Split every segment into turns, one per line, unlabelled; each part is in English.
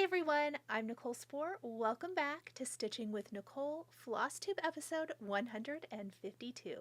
everyone, I'm Nicole Spohr. Welcome back to Stitching with Nicole, Flosstube episode 152.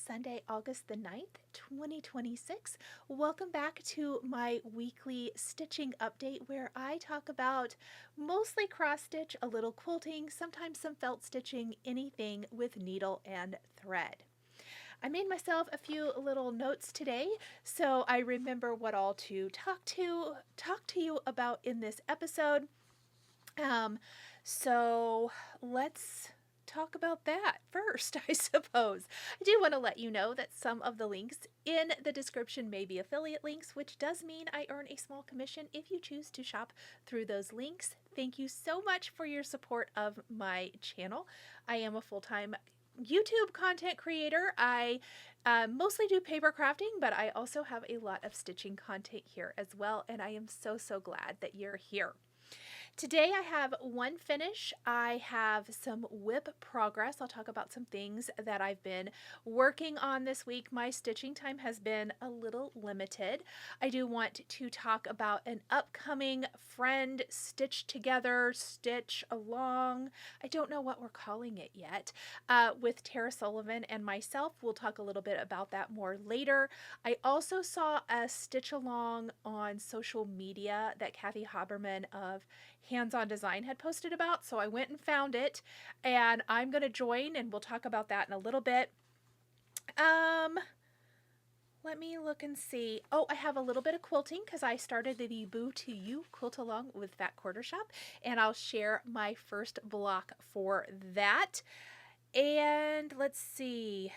Sunday, August the 9th, 2026. Welcome back to my weekly stitching update where I talk about mostly cross stitch, a little quilting, sometimes some felt stitching, anything with needle and thread. I made myself a few little notes today so I remember what all to talk to you about in this episode. So let's talk about that first, I suppose. I do want to let you know that some of the links in the description may be affiliate links, which does mean I earn a small commission if you choose to shop through those links. Thank you so much for your support of my channel. I am a full-time YouTube content creator. I mostly do paper crafting, but I also have a lot of stitching content here as well, and I am so glad that you're here. Today I have one finish. I have some WIP progress. I'll talk about some things that I've been working on this week. My stitching time has been a little limited. I do want to talk about an upcoming friend stitch together, stitch along. I don't know what we're calling it yet. With Tara Sullivan and myself. We'll talk a little bit about that more later. I also saw a stitch along on social media that Kathy Haberman of Hands-On Design had posted about, so I went and found it, and I'm going to join, and we'll talk about that in a little bit. Let me look and see. Oh, I have a little bit of quilting because I started the Boo to You quilt along with Fat Quarter Shop, and I'll share my first block for that. And let's see.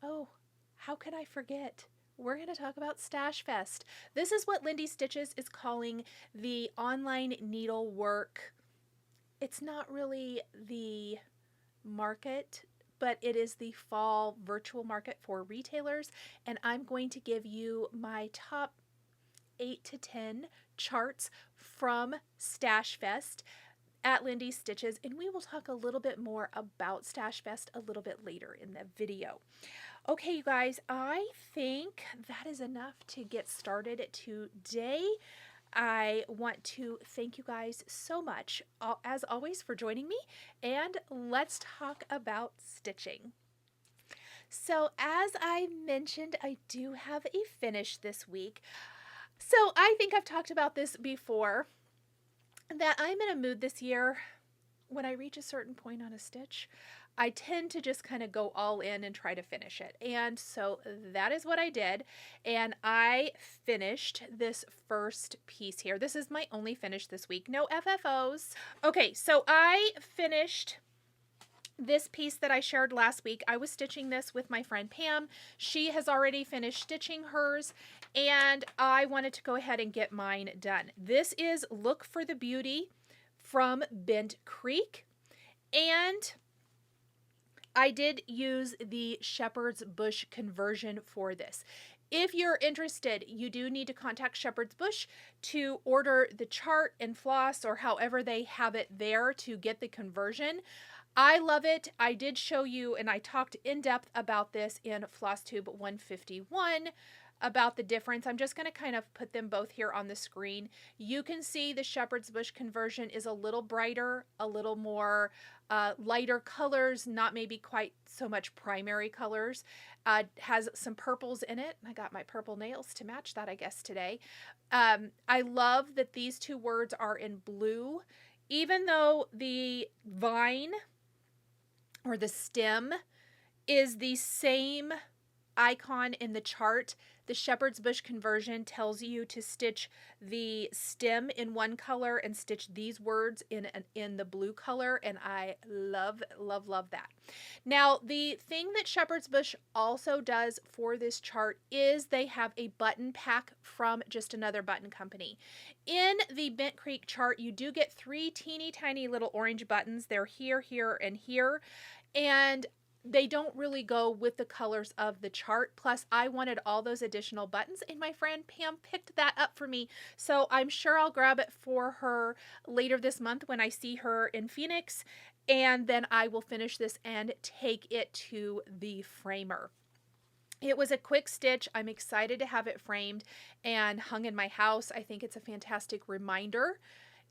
Oh, how could I forget? We're going to talk about Stash Fest. This is what Lindy Stitches is calling the online needlework. It's not really the market, but it is the fall virtual market for retailers. And I'm going to give you my top 8 to 10 charts from Stash Fest at Lindy Stitches. And we will talk a little bit more about Stash Fest a little bit later in the video. Okay, you guys, I think that is enough to get started today. I want to thank you guys so much, as always, for joining me, and let's talk about stitching. So, as I mentioned, I do have a finish this week. So, I think I've talked about this before, that I'm in a mood this year when I reach a certain point on a stitch. I tend to just kind of go all in and try to finish it. And so that is what I did. And I finished this first piece here. This is my only finish this week. No FFOs. Okay, so I finished this piece that I shared last week. I was stitching this with my friend Pam. She has already finished stitching hers, and I wanted to go ahead and get mine done. This is Look for the Beauty from Bent Creek, and I did use the Shepherd's Bush conversion for this. If you're interested, you do need to contact Shepherd's Bush to order the chart and floss or however they have it there to get the conversion. I love it. I did show you, and I talked in depth about this in Flosstube 151 about the difference. I'm just going to kind of put them both here on the screen. You can see the Shepherd's Bush conversion is a little brighter, a little more lighter colors, not maybe quite so much primary colors. Has some purples in it. I got my purple nails to match that, I guess, today. I love that these two words are in blue, even though the vine or the stem is the same icon in the chart, the shepherd's bush conversion tells you to stitch the stem in one color and stitch these words in the blue color, and I love, love, love that. Now, the thing that shepherd's bush also does for this chart is they have a button pack from Just Another Button Company. In the Bent Creek chart, you do get 3 teeny tiny little orange buttons. They're here, here, and here, and they don't really go with the colors of the chart. Plus, I wanted all those additional buttons, and my friend Pam picked that up for me. So I'm sure I'll grab it for her later this month when I see her in Phoenix, and then I will finish this and take it to the framer. It was a quick stitch. I'm excited to have it framed and hung in my house. I think it's a fantastic reminder,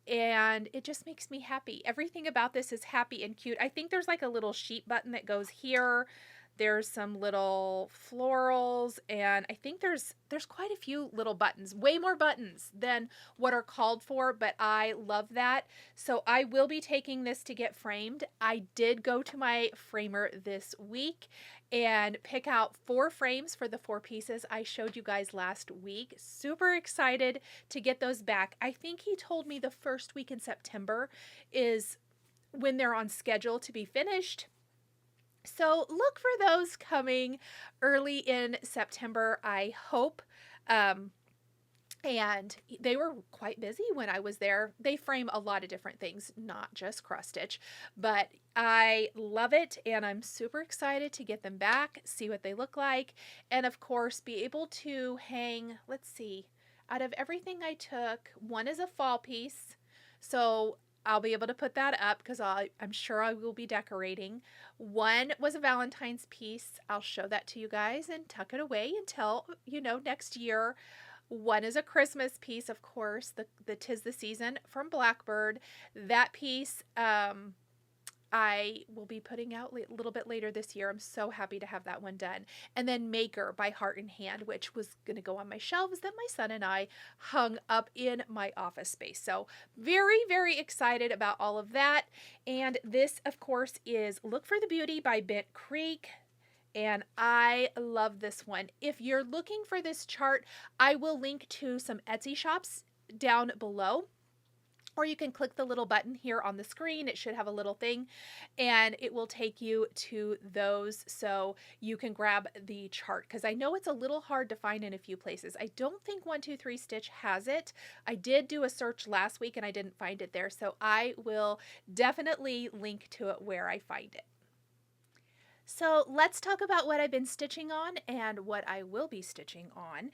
and it just makes me happy. Everything about this is happy and cute. I think there's like a little sheep button that goes here. There's some little florals, and I think there's quite a few little buttons, way more buttons than what are called for, but I love that. So I will be taking this to get framed. I did go to my framer this week and pick out 4 frames for the 4 pieces I showed you guys last week. Super excited to get those back. I think he told me the first week in September is when they're on schedule to be finished. So look for those coming early in September, I hope. And they were quite busy when I was there. They frame a lot of different things, not just cross stitch, but I love it, and I'm super excited to get them back, see what they look like, and of course be able to hang, let's see, out of everything I took, one is a fall piece, so I'll be able to put that up because I'm sure I will be decorating. One was a Valentine's piece. I'll show that to you guys and tuck it away until, next year. One is a Christmas piece, of course, the 'Tis the Season from Blackbird. That piece I will be putting out a little bit later this year. I'm so happy to have that one done. And then Maker by Heart and Hand, which was going to go on my shelves that my son and I hung up in my office space. So very, very excited about all of that. And this, of course, is Look for the Beauty by Bent Creek. And I love this one. If you're looking for this chart, I will link to some Etsy shops down below. Or you can click the little button here on the screen. It should have a little thing, and it will take you to those so you can grab the chart, because I know it's a little hard to find in a few places. I don't think 123 Stitch has it. I did do a search last week and I didn't find it there, so I will definitely link to it where I find it. So let's talk about what I've been stitching on and what I will be stitching on.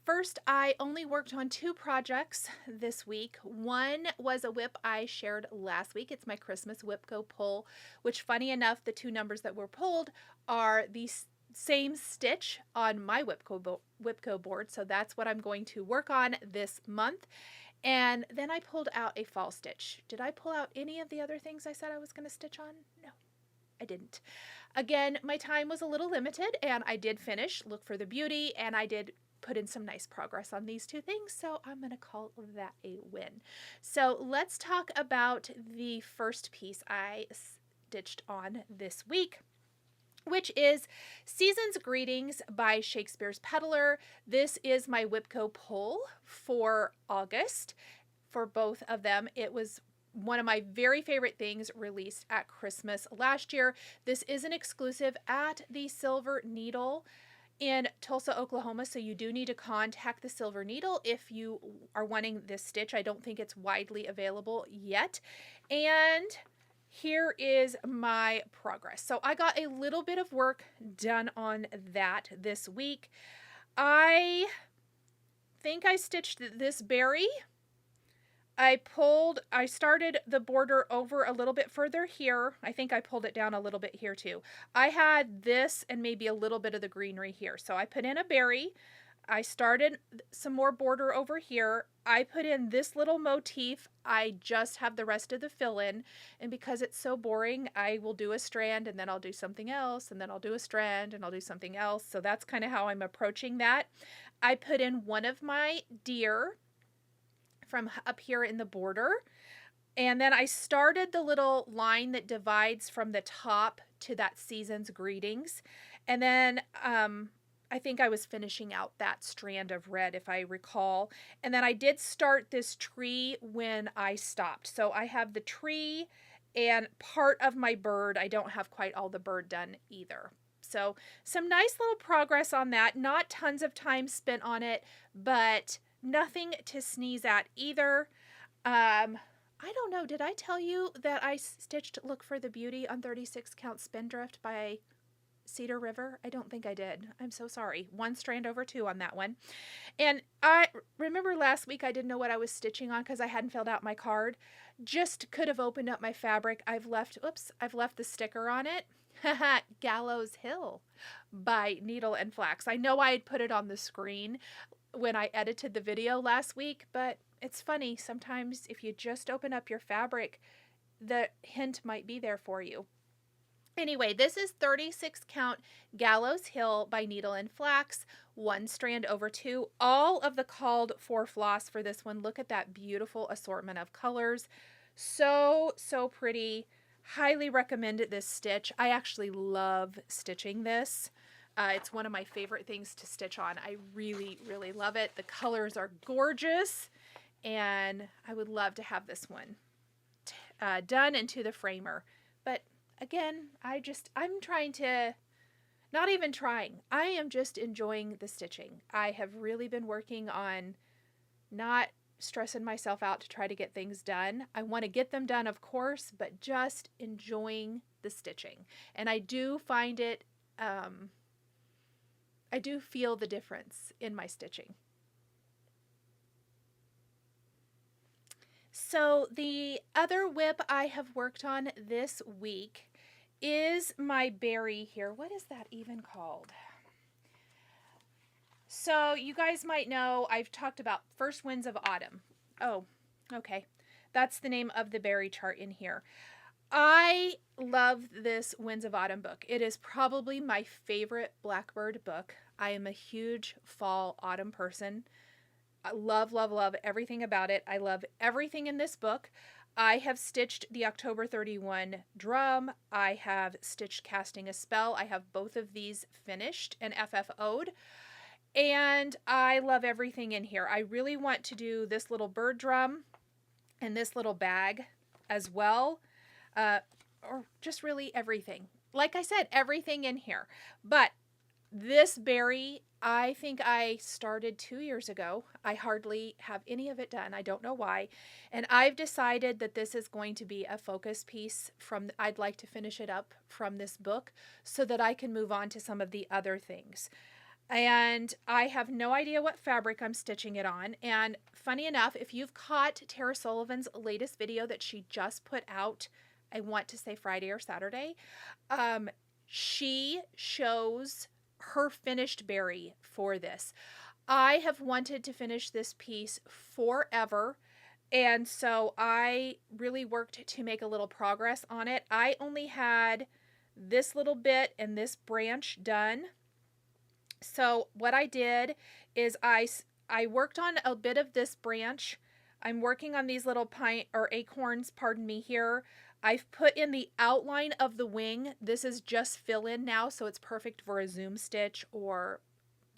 First, I only worked on 2 projects this week. One was a WIP I shared last week. It's my Christmas WIP Go pull, which, funny enough, the 2 numbers that were pulled are the same stitch on my WIP Go board. So that's what I'm going to work on this month. And then I pulled out a fall stitch. Did I pull out any of the other things I said I was going to stitch on? No, I didn't. Again, my time was a little limited, and I did finish Look for the Beauty, and I did put in some nice progress on these 2 things, so I'm going to call that a win. So let's talk about the first piece I stitched on this week, which is Season's Greetings by Shakespeare's Peddler. This is my WIP Go pull for August. For both of them, it was one of my very favorite things released at Christmas last year. This is an exclusive at the Silver Needle in Tulsa, Oklahoma, so you do need to contact the Silver Needle if you are wanting this stitch. I don't think it's widely available yet. And here is my progress. So I got a little bit of work done on that this week. I think I stitched this berry. I started the border over a little bit further here. I think I pulled it down a little bit here too. I had this and maybe a little bit of the greenery here. So I put in a berry. I started some more border over here. I put in this little motif. I just have the rest of the fill in. And because it's so boring, I will do a strand and then I'll do something else. And then I'll do a strand and I'll do something else. So that's kind of how I'm approaching that. I put in one of my deer from up here in the border, and then I started the little line that divides from the top to that Season's Greetings, and then I think I was finishing out that strand of red, if I recall. And then I did start this tree when I stopped. So I have the tree and part of my bird. I don't have quite all the bird done either. So some nice little progress on that. Not tons of time spent on it, but nothing to sneeze at either. I don't know. Did I tell you that I stitched Look for the Beauty on 36 Count Spindrift by Cedar River? I don't think I did. I'm so sorry. 1 strand over 2 on that one. And I remember last week I didn't know what I was stitching on because I hadn't filled out my card. Just could have opened up my fabric. I've left the sticker on it. Gallow's Hill by Nichol and Flax. I know I had put it on the screen when I edited the video last week, but it's funny. Sometimes if you just open up your fabric, the hint might be there for you. Anyway, this is 36 Count Gallows Hill by Nichol and Flax, 1 strand over 2. All of the called for floss for this one. Look at that beautiful assortment of colors. So pretty. Highly recommend this stitch. I actually love stitching this. It's one of my favorite things to stitch on. I really love it. The colors are gorgeous, and I would love to have this one done into the framer. But again, I'm trying to, not even trying, I am just enjoying the stitching. I have really been working on not stressing myself out to try to get things done. I want to get them done, of course, but just enjoying the stitching. And I do find it, I do feel the difference in my stitching. So the other WIP I have worked on this week is my berry here. What is that even called? So you guys might know I've talked about First Winds of Autumn. Oh, okay. That's the name of the berry chart in here. I love this Winds of Autumn book. It is probably my favorite Blackbird book. I am a huge fall autumn person. I love everything about it. I love everything in this book. I have stitched the October 31 drum. I have stitched Casting a Spell. I have both of these finished and FFO'd. And I love everything in here. I really want to do this little bird drum and this little bag as well. Or just really everything. Like I said, everything in here. But this berry, I think I started 2 years ago. I hardly have any of it done. I don't know why. And I've decided that this is going to be a focus piece I'd like to finish it up from this book so that I can move on to some of the other things. And I have no idea what fabric I'm stitching it on. And funny enough, if you've caught Tara Sullivan's latest video that she just put out, I want to say Friday or Saturday, she shows her finished berry for this. I have wanted to finish this piece forever, and so I really worked to make a little progress on it. I only had this little bit and this branch done. So what I did is I worked on a bit of this branch. I'm working on these little acorns, pardon me, here. I've put in the outline of the wing. This is just fill in now, so it's perfect for a zoom stitch or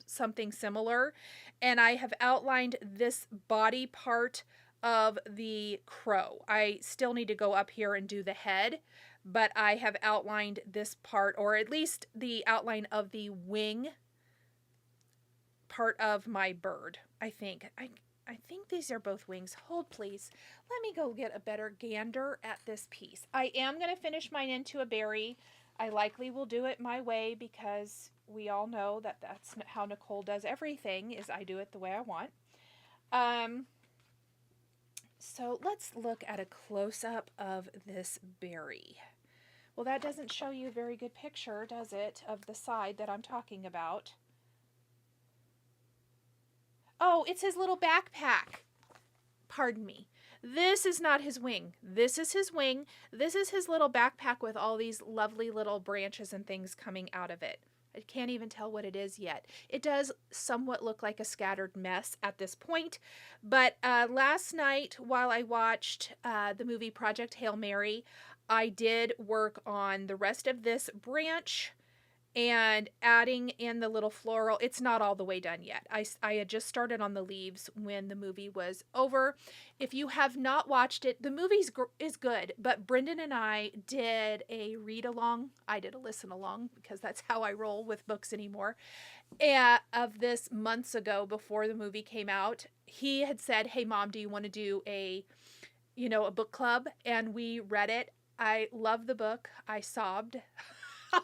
something similar. And I have outlined this body part of the crow. I still need to go up here and do the head, but I have outlined this part, or at least the outline of the wing part of my bird, I think. I think these are both wings. Hold, please. Let me go get a better gander at this piece. I am going to finish mine into a berry. I likely will do it my way because we all know that that's how Nicole does everything, is I do it the way I want. So let's look at a close-up of this berry. Well, that doesn't show you a very good picture, does it, of the side that I'm talking about? Oh, it's his little backpack. Pardon me. This is not his wing. This is his wing. This is his little backpack with all these lovely little branches and things coming out of it. I can't even tell what it is yet. It does somewhat look like a scattered mess at this point. But last night, while I watched the movie Project Hail Mary, I did work on the rest of this branch and adding in the little floral. It's not all the way done yet. I had just started on the leaves when the movie was over. If you have not watched it, the movie is good, but Brendan and I did a read along. I did a listen along because that's how I roll with books anymore. Of this months ago before the movie came out. He had said, "Hey Mom, do you want to do a book club?" And we read it. I love the book. I sobbed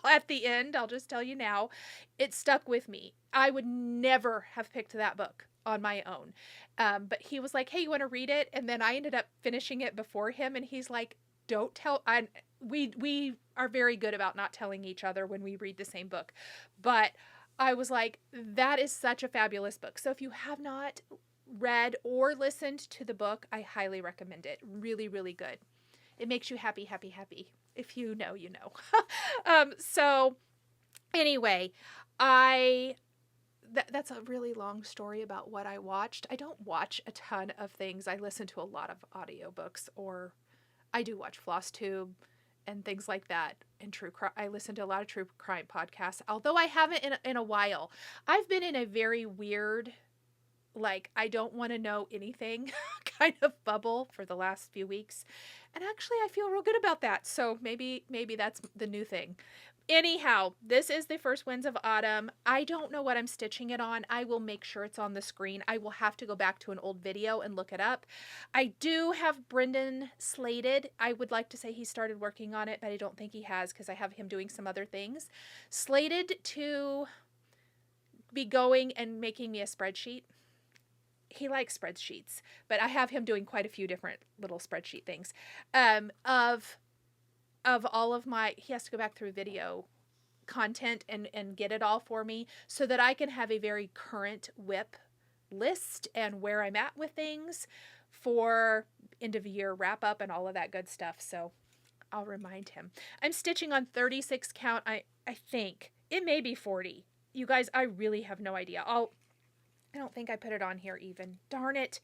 at the end. I'll just tell you now, it stuck with me. I would never have picked that book on my own. But he was like, "Hey, you want to read it?" And then I ended up finishing it before him. And he's like, "Don't tell." We are very good about not telling each other when we read the same book. But I was like, that is such a fabulous book. So if you have not read or listened to the book, I highly recommend it. Really, really good. It makes you happy, happy, happy. If you know, you know. So anyway, that's a really long story about what I watched. I don't watch a ton of things. I listen to a lot of audiobooks, or I do watch Flosstube and things like that. And true crime. I listen to a lot of true crime podcasts, although I haven't in a while. I've been in a very weird, like, I don't want to know anything kind of bubble for the last few weeks. And actually, I feel real good about that. So maybe that's the new thing. Anyhow, this is the first Winds of Autumn. I don't know what I'm stitching it on. I will make sure it's on the screen. I will have to go back to an old video and look it up. I do have Brendan slated. I would like to say he started working on it, but I don't think he has because I have him doing some other things. Slated to be going and making me a spreadsheet. He likes spreadsheets, but I have him doing quite a few different little spreadsheet things of all of my, he has to go back through video content and get it all for me so that I can have a very current WIP list and where I'm at with things for end of year wrap up and all of that good stuff. So I'll remind him. I'm stitching on 36 count. I think it may be 40. You guys, I really have no idea. I don't think I put it on here even. Darn it.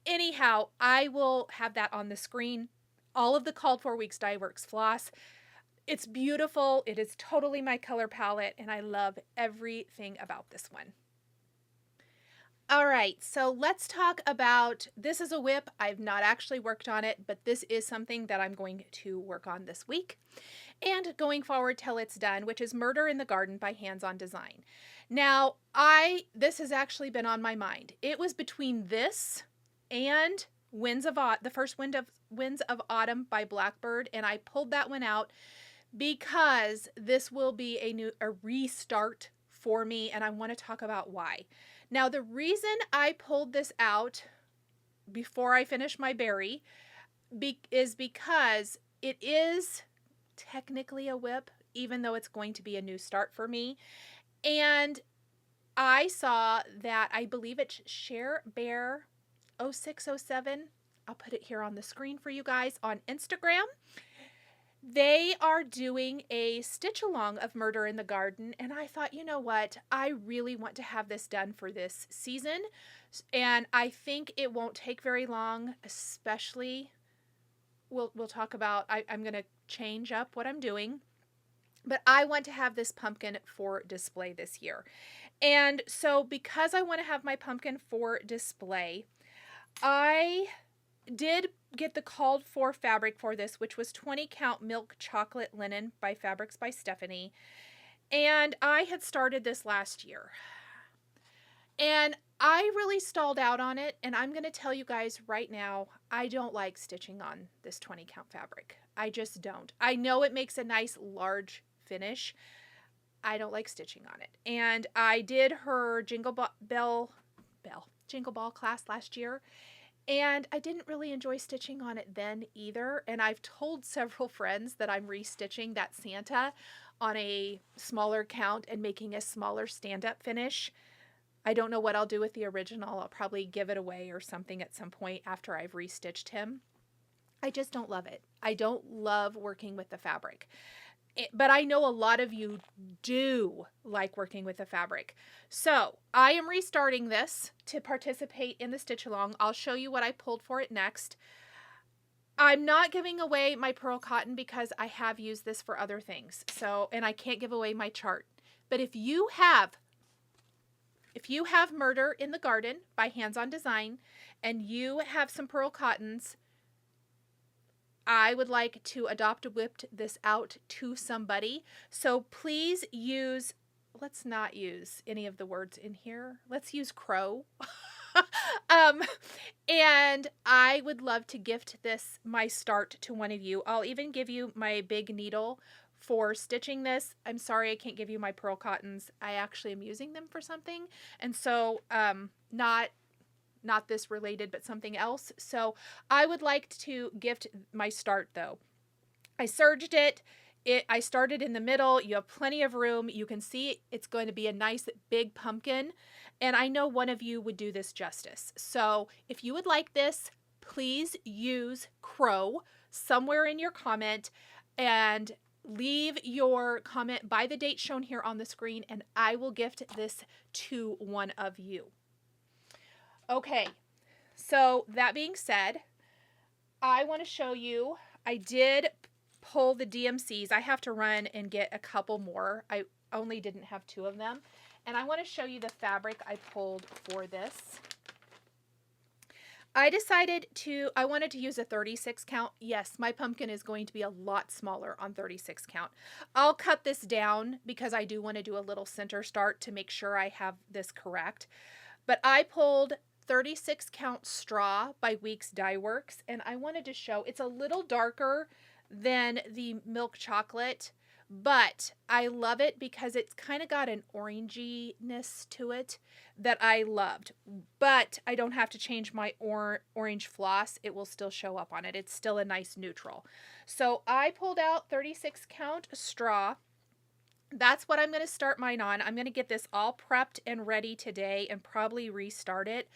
Anyhow, I will have that on the screen. All of the called for weeks Dye Works floss. It's beautiful. It is totally my color palette, and I love everything about this one. All right, so let's talk about, this is a WIP. I've not actually worked on it, but this is something that I'm going to work on this week and going forward till it's done, which is Murder in the Garden by Hands On Design. Now, this has actually been on my mind. It was between this and the first Winds of Autumn by Blackbird, and I pulled that one out because this will be a restart for me, and I want to talk about why. Now, the reason I pulled this out before I finish my berry is because it is technically a WIP, even though it's going to be a new start for me. And I saw that, I believe it's Share Bear 0607. I'll put it here on the screen for you guys on Instagram. They are doing a stitch along of Murder in the Garden, and I thought, you know what? I really want to have this done for this season, and I think it won't take very long, especially, we'll talk about, I'm going to change up what I'm doing, but I want to have this pumpkin for display this year. And so because I want to have my pumpkin for display, I did get the called for fabric for this, which was 20 count milk chocolate linen by Fabrics by Stephanie. And I had started this last year. And I really stalled out on it. And I'm going to tell you guys right now, I don't like stitching on this 20 count fabric. I just don't. I know it makes a nice large finish. I don't like stitching on it. And I did her Jingle Ball class last year. And I didn't really enjoy stitching on it then either. And I've told several friends that I'm restitching that Santa on a smaller count and making a smaller stand-up finish. I don't know what I'll do with the original. I'll probably give it away or something at some point after I've restitched him. I just don't love it. I don't love working with the fabric. But I know a lot of you do like working with the fabric. So I am restarting this to participate in the stitch along. I'll show you what I pulled for it next. I'm not giving away my pearl cotton because I have used this for other things. So, and I can't give away my chart. But if you have Murder in the Garden by Hands On Design and you have some pearl cottons, I would like to whip this out to somebody. So please use, let's not use any of the words in here. Let's use crow. And I would love to gift this, my start, to one of you. I'll even give you my big needle for stitching this. I'm sorry I can't give you my pearl cottons. I actually am using them for something. And so, not this related, but something else. So I would like to gift my start though. I serged it. I started in the middle. You have plenty of room. You can see it's going to be a nice big pumpkin. And I know one of you would do this justice. So if you would like this, please use crow somewhere in your comment and leave your comment by the date shown here on the screen, and I will gift this to one of you. Okay, so that being said, I want to show you, I did pull the DMCs. I have to run and get a couple more. I only didn't have 2 of them. And I want to show you the fabric I pulled for this. I wanted to use a 36 count. Yes, my pumpkin is going to be a lot smaller on 36 count. I'll cut this down because I do want to do a little center start to make sure I have this correct. But I pulled 36 count straw by Weeks Dye Works, and I wanted to show, it's a little darker than the milk chocolate, but I love it because it's kind of got an oranginess to it that I loved. But I don't have to change my orange floss. It will still show up on it. It's still a nice neutral. So I pulled out 36 count straw. That's what I'm going to start mine on. I'm going to get this all prepped and ready today and probably restart it.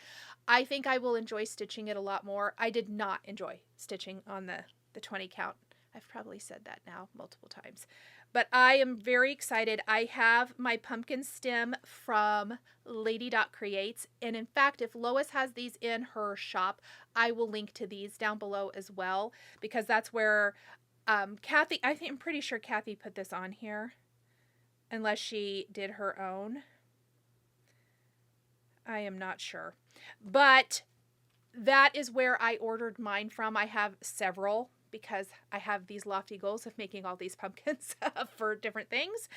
I think I will enjoy stitching it a lot more. I did not enjoy stitching on the 20 count. I've probably said that now multiple times. But I am very excited. I have my pumpkin stem from Lady Creates. And in fact, if Lois has these in her shop, I will link to these down below as well. Because that's where Kathy, I'm pretty sure Kathy put this on here. Unless she did her own. I am not sure. But that is where I ordered mine from. I have several, because I have these lofty goals of making all these pumpkins for different things.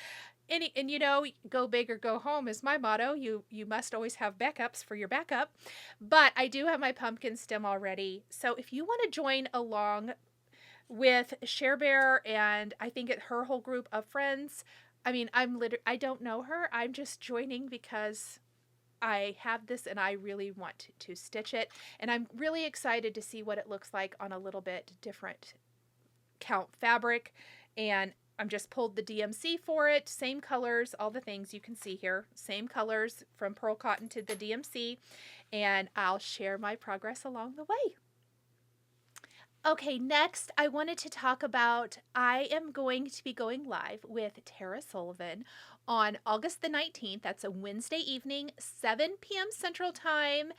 And you know, go big or go home is my motto. You must always have backups for your backup. But I do have my pumpkin stem already. So if you want to join along with Cher Bear and I think her whole group of friends, I mean, I don't know her. I'm just joining because I have this and I really want to stitch it. And I'm really excited to see what it looks like on a little bit different count fabric. And I'm just pulled the DMC for it. Same colors, all the things you can see here. Same colors from pearl cotton to the DMC. And I'll share my progress along the way. Okay, next I wanted to talk about, I am going to be going live with Tara Sullivan on August the 19th. That's a Wednesday evening, 7 p.m. Central Time.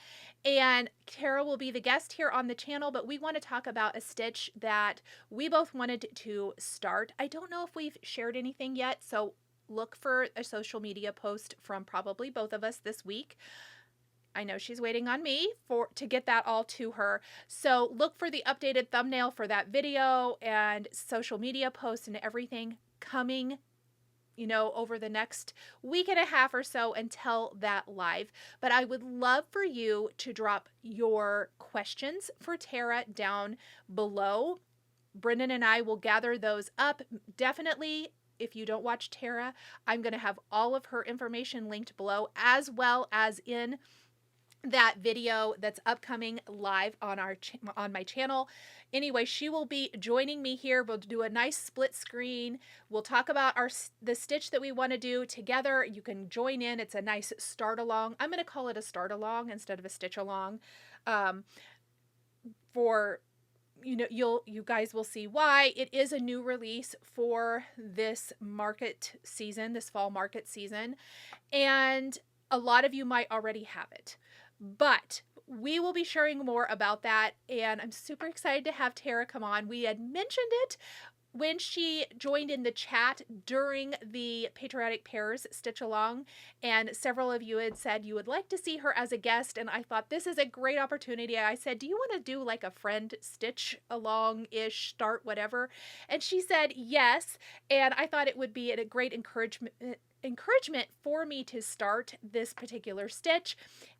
And Tara will be the guest here on the channel, but we want to talk about a stitch that we both wanted to start. I don't know if we've shared anything yet, so look for a social media post from probably both of us this week. I know she's waiting on me to get that all to her. So look for the updated thumbnail for that video and social media posts and everything coming, you know, over the next week and a half or so until that live. But I would love for you to drop your questions for Tara down below. Brendan and I will gather those up. Definitely, if you don't watch Tara, I'm going to have all of her information linked below, as well as in that video that's upcoming live on my channel. Anyway, she will be joining me here. We'll do a nice split screen. We'll talk about the stitch that we want to do together. You can join in. It's a nice start along. I'm going to call it a start along instead of a stitch along. For you know, you guys will see why. It is a new release for this market season, this fall market season, and a lot of you might already have it. But we will be sharing more about that, and I'm super excited to have Tara come on. We had mentioned it when she joined in the chat during the Patriotic Pairs Stitch Along, and several of you had said you would like to see her as a guest, and I thought this is a great opportunity. I said, do you want to do like a friend Stitch Along-ish start, whatever? And she said yes, and I thought it would be a great encouragement for me to start this particular stitch.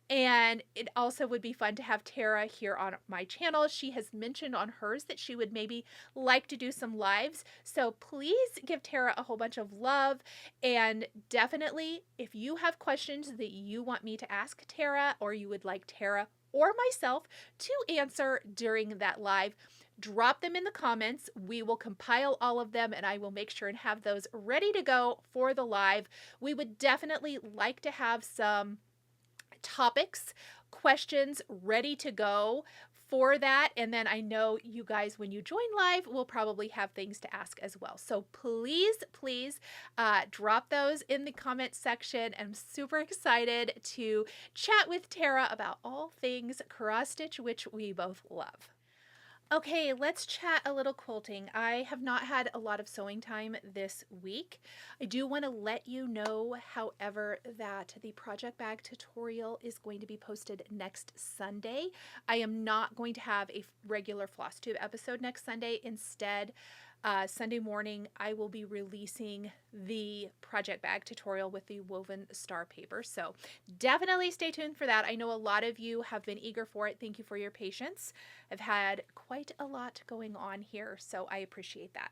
And it also would be fun to have Tara here on my channel. She has mentioned on hers that she would maybe like to do some lives. So please give Tara a whole bunch of love. And definitely, if you have questions that you want me to ask Tara, or you would like Tara or myself to answer during that live, drop them in the comments. We will compile all of them, and I will make sure and have those ready to go for the live. We would definitely like to have some topics, questions ready to go for that. And then I know you guys, when you join live, will probably have things to ask as well. So please, please drop those in the comment section. I'm super excited to chat with Tara about all things cross stitch, which we both love. Okay, let's chat a little quilting. I have not had a lot of sewing time this week. I do want to let you know, however, that the project bag tutorial is going to be posted next Sunday. I am not going to have a regular Flosstube episode next Sunday. Instead, Sunday morning, I will be releasing the project bag tutorial with the woven star paper. So definitely stay tuned for that. I know a lot of you have been eager for it. Thank you for your patience. I've had quite a lot going on here, so I appreciate that.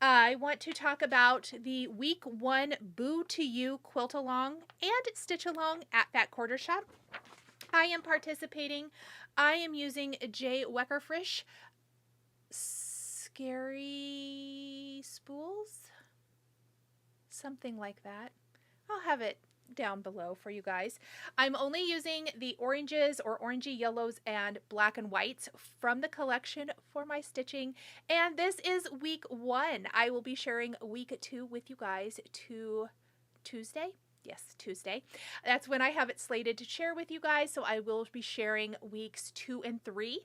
I want to talk about the week 1 Boo to You quilt along and stitch along at Fat Quarter Shop. I am participating. I am using J. Weckerfrisch Scary Spools, something like that. I'll have it down below for you guys. I'm only using the oranges or orangey yellows and black and whites from the collection for my stitching, and this is week 1. I will be sharing week 2 with you guys Tuesday. Yes, Tuesday. That's when I have it slated to share with you guys, so I will be sharing weeks 2 and 3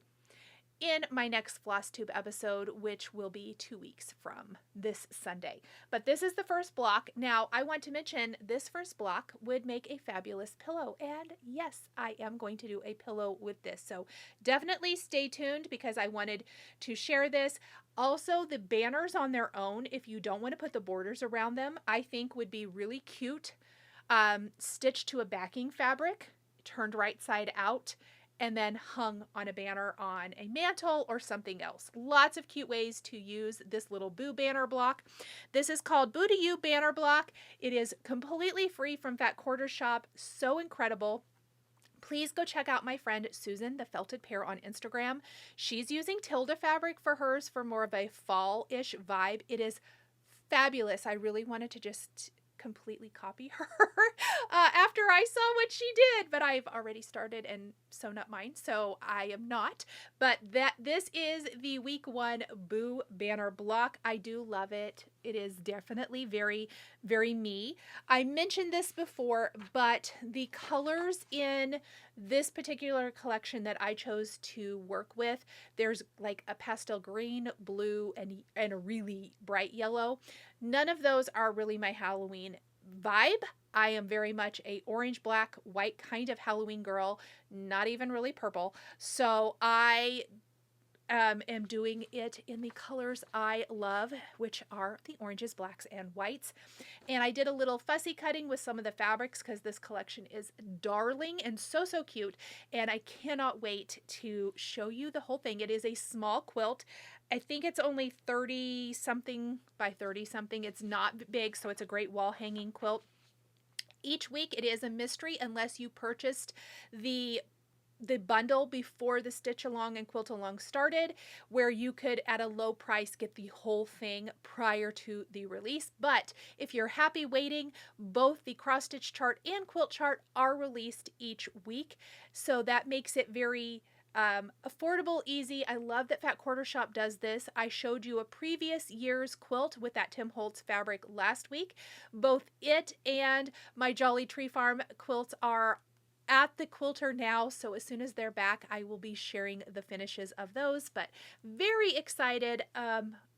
in my next Flosstube episode, which will be 2 weeks from this Sunday. But this is the first block. Now, I want to mention this first block would make a fabulous pillow. And yes, I am going to do a pillow with this. So definitely stay tuned because I wanted to share this. Also, the banners on their own, if you don't want to put the borders around them, I think would be really cute. Stitched to a backing fabric, turned right side out, and then hung on a banner on a mantle or something else. Lots of cute ways to use this little Boo banner block. This is called Boo to You banner block. It is completely free from Fat Quarter Shop. So incredible. Please go check out my friend Susan, the Felted Pear, on Instagram. She's using Tilda fabric for hers for more of a fall-ish vibe. It is fabulous. I really wanted to just completely copy her after I saw what she did, but I've already started and sewn up mine, so I am not. But this is the week 1 Boo banner block. I do love it. It is definitely very, very me. I mentioned this before, but the colors in this particular collection that I chose to work with, there's like a pastel green, blue, and a really bright yellow. None of those are really my Halloween vibe. I am very much a orange, black, white kind of Halloween girl, not even really purple. So I am doing it in the colors I love, which are the oranges, blacks, and whites. And I did a little fussy cutting with some of the fabrics because this collection is darling and so, so cute. And I cannot wait to show you the whole thing. It is a small quilt. I think it's only 30 something by 30 something. It's not big, so it's a great wall hanging quilt. Each week it is a mystery unless you purchased the bundle before the Stitch Along and Quilt Along started, where you could at a low price get the whole thing prior to the release. But if you're happy waiting, both the cross stitch chart and quilt chart are released each week, so that makes it very affordable, easy. I love that Fat Quarter Shop does this. I showed you a previous year's quilt with that Tim Holtz fabric last week. Both it and my Jolly Tree Farm quilts are at the quilter now, so as soon as they're back, I will be sharing the finishes of those, but very excited,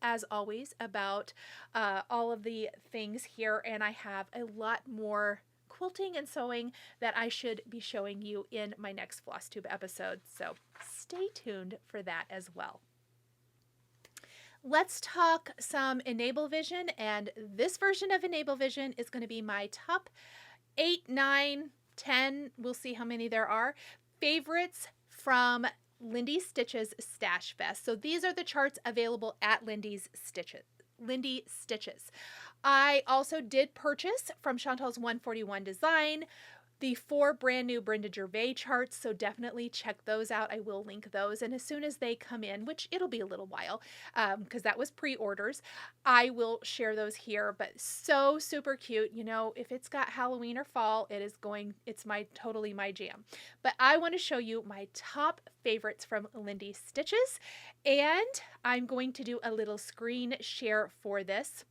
as always, about all of the things here, and I have a lot more quilting and sewing that I should be showing you in my next Flosstube episode, so stay tuned for that as well. Let's talk some ENBABLE-VISION, and this version of ENBABLE-VISION is going to be my top 8, 9, 10, we'll see how many there are, favorites from Lindy Stitches Stash Fest. So these are the charts available at Lindy Stitches. I also did purchase from Chantal's 141 Design the 4 brand new Brenda Gervais charts, so definitely check those out. I will link those, and as soon as they come in, which it'll be a little while, because that was pre-orders, I will share those here, but so super cute. You know, if it's got Halloween or fall, it's totally my jam. But I want to show you my top favorites from Lindy Stitches, and I'm going to do a little screen share for this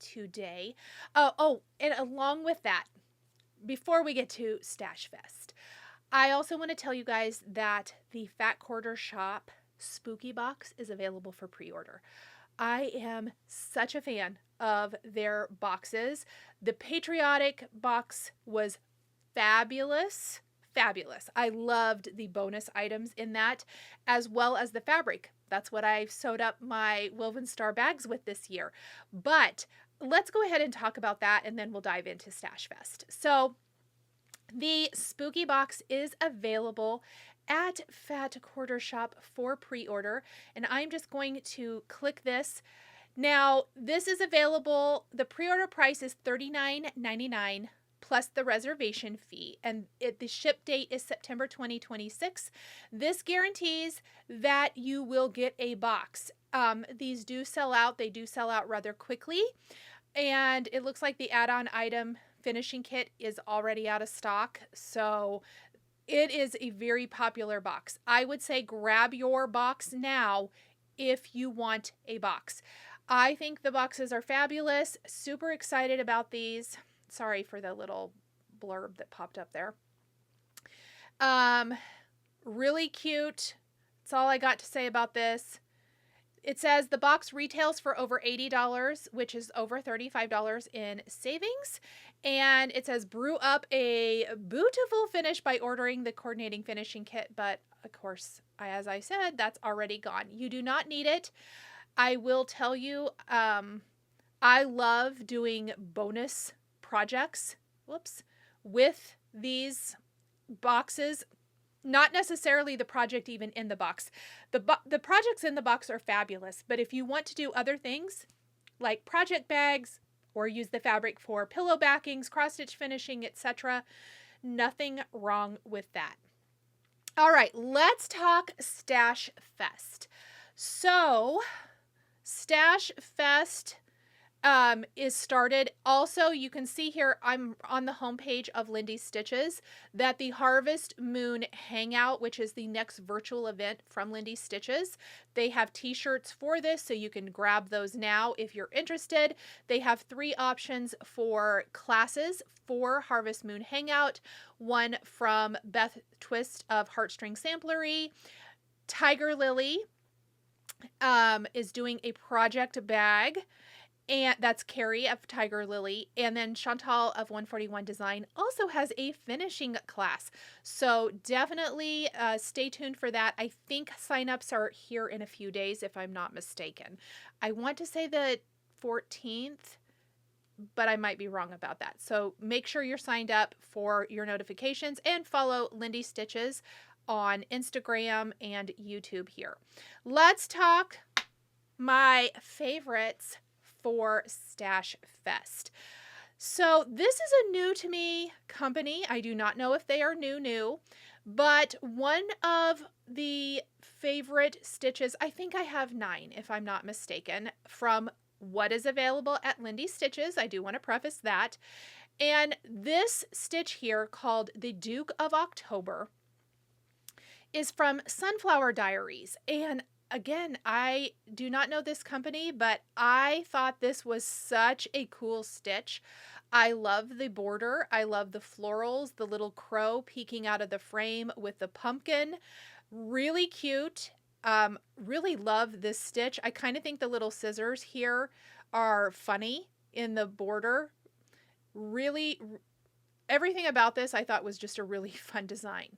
today. Oh, and along with that, before we get to Stash Fest, I also want to tell you guys that the Fat Quarter Shop Spooky Box is available for pre-order. I am such a fan of their boxes. The Patriotic box was fabulous. Fabulous. I loved the bonus items in that, as well as the fabric. That's what I sewed up my Woven Star bags with this year. But let's go ahead and talk about that, and then we'll dive into Stash Fest. So the Spooky Box is available at Fat Quarter Shop for pre-order, and I'm just going to click this. Now, this is available. The pre-order price is $39.99 plus the reservation fee, and the ship date is September 2026. This guarantees that you will get a box. These do sell out. They do sell out rather quickly, and it looks like the add-on item finishing kit is already out of stock, so it is a very popular box. I would say grab your box now if you want a box. I think the boxes are fabulous. Super excited about these. Sorry for the little blurb that popped up there. Really cute. That's all I got to say about this. It says the box retails for over $80, which is over $35 in savings. And it says brew up a beautiful finish by ordering the coordinating finishing kit. But of course, as I said, that's already gone. You do not need it. I will tell you, I love doing bonus projects, with these boxes. Not necessarily the project even in the box. The projects in the box are fabulous, but if you want to do other things like project bags or use the fabric for pillow backings, cross-stitch finishing, etc., nothing wrong with that. All right, let's talk Stash Fest. So, Stash Fest is started. Also, you can see here, I'm on the homepage of Lindy Stitches, that the Harvest Moon Hangout, which is the next virtual event from Lindy Stitches, they have t-shirts for this, so you can grab those now if you're interested. They have 3 options for classes for Harvest Moon Hangout. One from Beth Twist of Heartstring Samplery. Tiger Lily is doing a project bag, and that's Carrie of Tiger Lily. And then Chantal of 141 Design also has a finishing class. So definitely stay tuned for that. I think signups are here in a few days, if I'm not mistaken. I want to say the 14th, but I might be wrong about that. So make sure you're signed up for your notifications and follow Lindy Stitches on Instagram and YouTube here. Let's talk my favorites for Stash Fest. So this is a new to me company. I do not know if they are new, but one of the favorite stitches, I think I have 9 if I'm not mistaken, from what is available at Lindy Stitches. I do want to preface that. And this stitch here, called the Duke of October, is from Sunflower Diaries. And again, I do not know this company, but I thought this was such a cool stitch. I love the border. I love the florals, the little crow peeking out of the frame with the pumpkin. Really cute. Really love this stitch. I kind of think the little scissors here are funny in the border. Really, everything about this I thought was just a really fun design.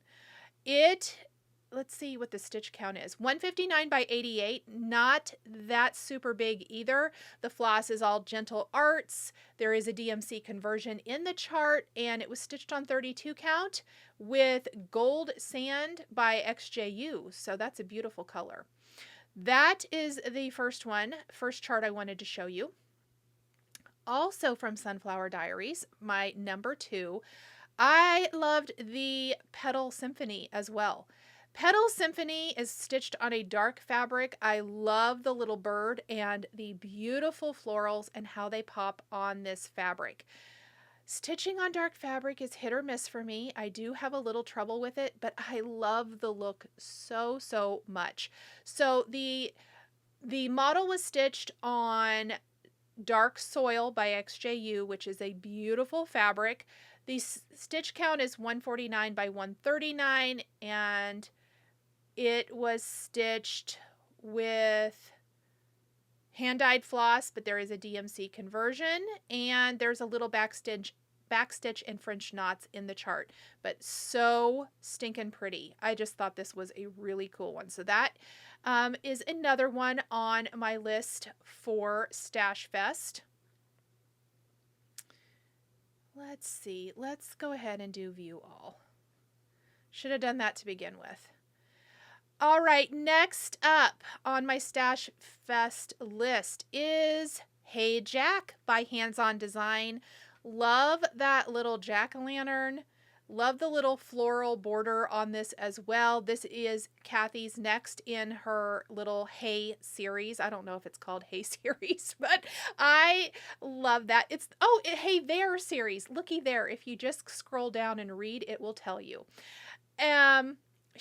Let's see what the stitch count is. 159 by 88, not that super big either. The floss is all Gentle Arts. There is a DMC conversion in the chart, and it was stitched on 32 count with gold sand by XJU. So that's a beautiful color. That is the first chart I wanted to show you. Also from Sunflower Diaries, my number 2, I loved the Petal Symphony as well. Petal Symphony is stitched on a dark fabric. I love the little bird and the beautiful florals and how they pop on this fabric. Stitching on dark fabric is hit or miss for me. I do have a little trouble with it, but I love the look so, so much. So the model was stitched on Dark Soil by XJU, which is a beautiful fabric. The stitch count is 149 by 139, and it was stitched with hand-dyed floss, but there is a DMC conversion, and there's a little backstitch and French knots in the chart, but so stinking pretty. I just thought this was a really cool one. So that is another one on my list for Stash Fest. Let's see. Let's go ahead and do view all. Should have done that to begin with. All right, next up on my Stash Fest list is Hey Jack by Hands On Design. Love that little jack-o'-lantern. Love the little floral border on this as well. This is Kathy's next in her little Hey series. I don't know if it's called Hey series, but I love that. It's, Hey There series. Looky there. If you just scroll down and read, it will tell you.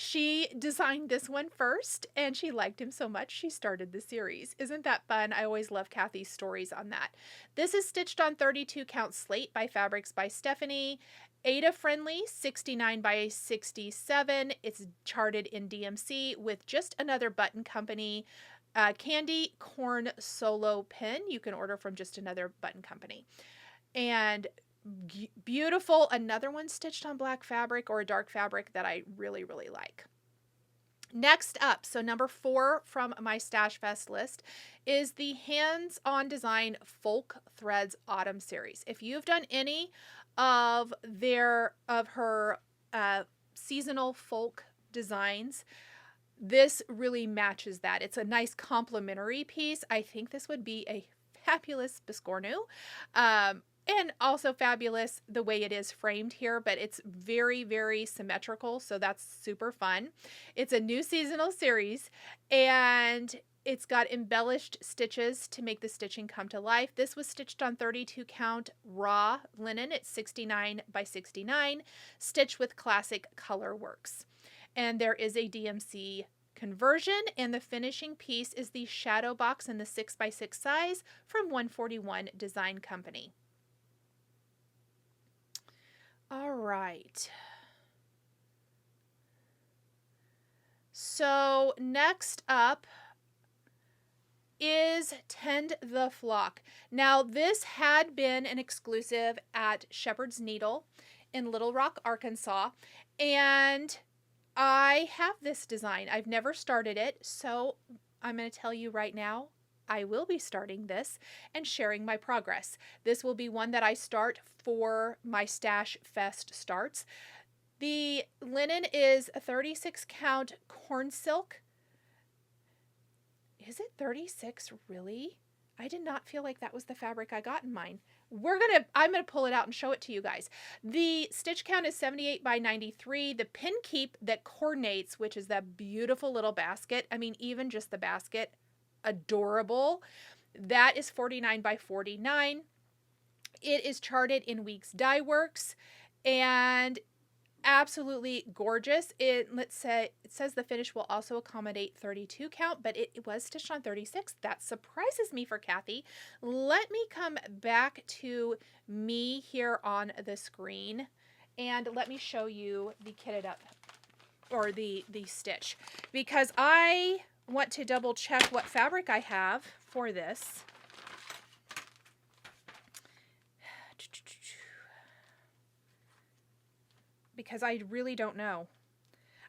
She designed this one first, and she liked him so much she started the series. Isn't that fun? I always love Kathy's stories on that. This is stitched on 32 count slate by Fabrics by Stephanie. Ada friendly, 69 by 67. It's charted in DMC with just another button company. Candy Corn Solo Pin. You can order from just another button company. And beautiful, another one stitched on black fabric or a dark fabric that I really, really like. Next up, so number 4 from my Stash Fest list is the Hands On Design Folk Threads Autumn series. If you've done any of her seasonal folk designs, this really matches that. It's a nice complementary piece. I think this would be a fabulous biscornu. And also fabulous the way it is framed here, but it's very, very symmetrical, so that's super fun. It's a new seasonal series, and it's got embellished stitches to make the stitching come to life. This was stitched on 32 count raw linen. It's 69 by 69, stitched with classic color works. And there is a DMC conversion, and the finishing piece is the shadow box in the 6 by 6 size from 141 Design Company. All right. So next up is Tend the Flock. Now this had been an exclusive at Shepherd's Needle in Little Rock, Arkansas, and I have this design. I've never started it, so I'm going to tell you right now, I will be starting this and sharing my progress. This will be one that I start for my Stash Fest starts. The linen is a 36 count corn silk. Is it 36 really? I did not feel like that was the fabric I got in mine. I'm gonna pull it out and show it to you guys. The stitch count is 78 by 93. The pin keep that coordinates, which is that beautiful little basket. I mean, even just the basket, adorable. That is 49 by 49. It is charted in Weeks Dye Works, and absolutely gorgeous. It says the finish will also accommodate 32 count, but it was stitched on 36. That surprises me for Kathy. Let me come back to me here on the screen and let me show you the kitted up, or the stitch, because I want to double check what fabric I have for this. Because I really don't know.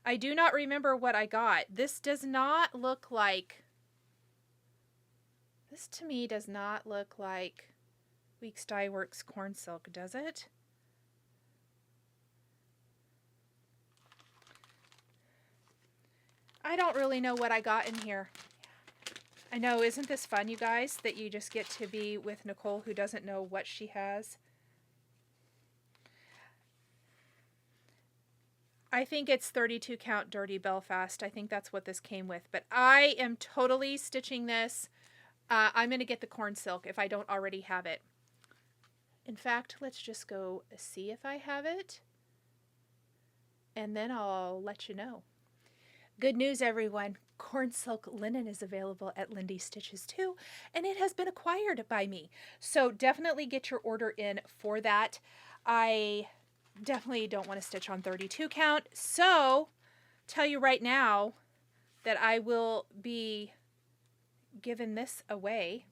I do not remember what I got. This does not look like, this to me does not look like Weeks Dye Works Corn Silk, does it? I don't really know what I got in here. I know, isn't this fun, you guys, that you just get to be with Nicole, who doesn't know what she has? I think it's 32 count Dirty Belfast. I think that's what this came with. But I am totally stitching this. I'm going to get the corn silk if I don't already have it. In fact, let's just go see if I have it. And then I'll let you know. Good news, everyone. Corn silk linen is available at Lindy Stitches too. And it has been acquired by me. So definitely get your order in for that. I definitely don't want to stitch on 32 count, so tell you right now that I will be giving this away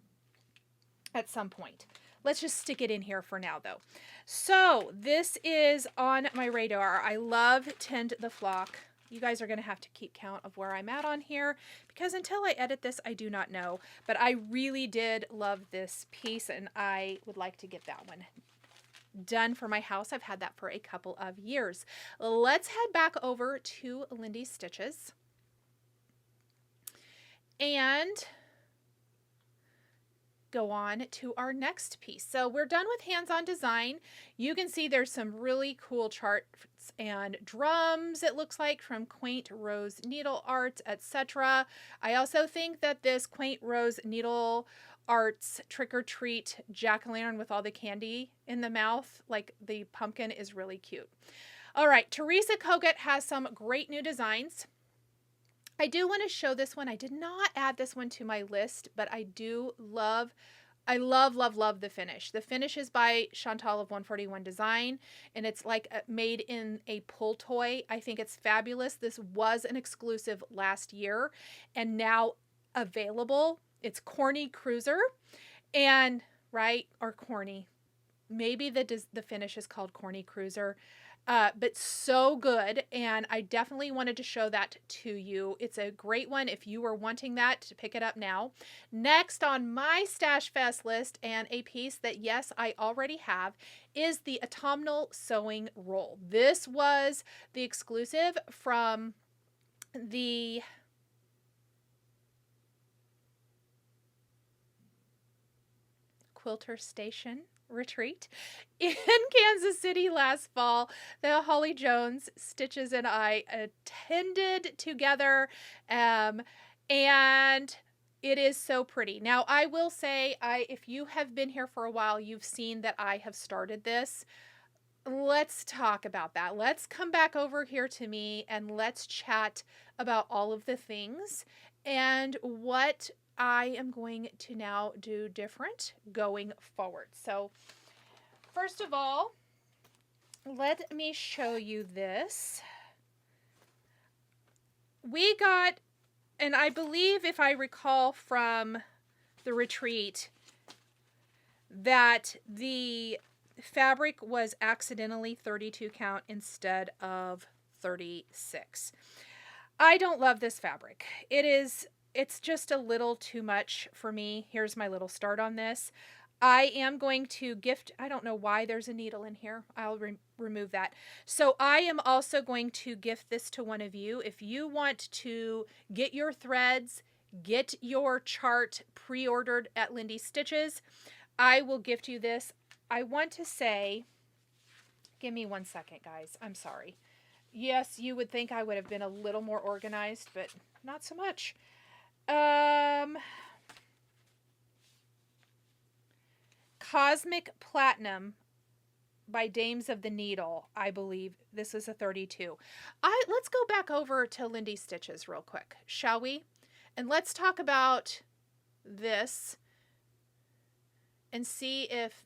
at some point. Let's just stick it in here for now though. So this is on my radar. I love Tend the Flock. You guys are going to have to keep count of where I'm at on here, because until I edit this, I do not know. But I really did love this piece, and I would like to get that one done for my house. I've had that for a couple of years. Let's head back over to Lindy Stitches and go on to our next piece. So we're done with hands-on design. You can see there's some really cool charts and drums, it looks like, from Quaint Rose Needle Arts, etc. I also think that this Quaint Rose Needle Arts Trick or Treat jack-o'-lantern with all the candy in the mouth, like the pumpkin, is really cute. All right, Teresa Kogut has some great new designs. I do want to show this one. I did not add this one to my list, but I do love, love the finish. The finish is by Chantal of 141 Design, and it's like made in a pull toy. I think it's fabulous. This was an exclusive last year and now available. It's Corny Cruiser, and or corny. Maybe the finish is called Corny Cruiser, but so good. And I definitely wanted to show that to you. It's a great one if you were wanting that, to pick it up now. Next on my Stash Fest list, and a piece that, yes, I already have, is the Autumnal Sewing Roll. This was the exclusive from the Quilter Station retreat in Kansas City last fall that Holly Jones, Stitches, and I attended together, and it is so pretty. Now, I will say, if you have been here for a while, you've seen that I have started this. Let's talk about that. Let's come back over here to me and let's chat about all of the things and what I am going to now do different going forward. So first of all, let me show you this. We got, and I believe, if I recall from the retreat, that the fabric was accidentally 32 count instead of 36. I don't love this fabric. It's just a little too much for me. Here's my little start on this. I am going to gift, I don't know why there's a needle in here. I'll remove that. So I am also going to gift this to one of you. If you want to get your threads, get your chart pre-ordered at Lindy Stitches, I will gift you this. I want to say, give me 1 second, guys. I'm sorry. Yes, you would think I would have been a little more organized, but not so much. Cosmic Platinum by Dames of the Needle, I believe. This is a 32. Let's go back over to Lindy Stitches real quick, shall we? And let's talk about this and see if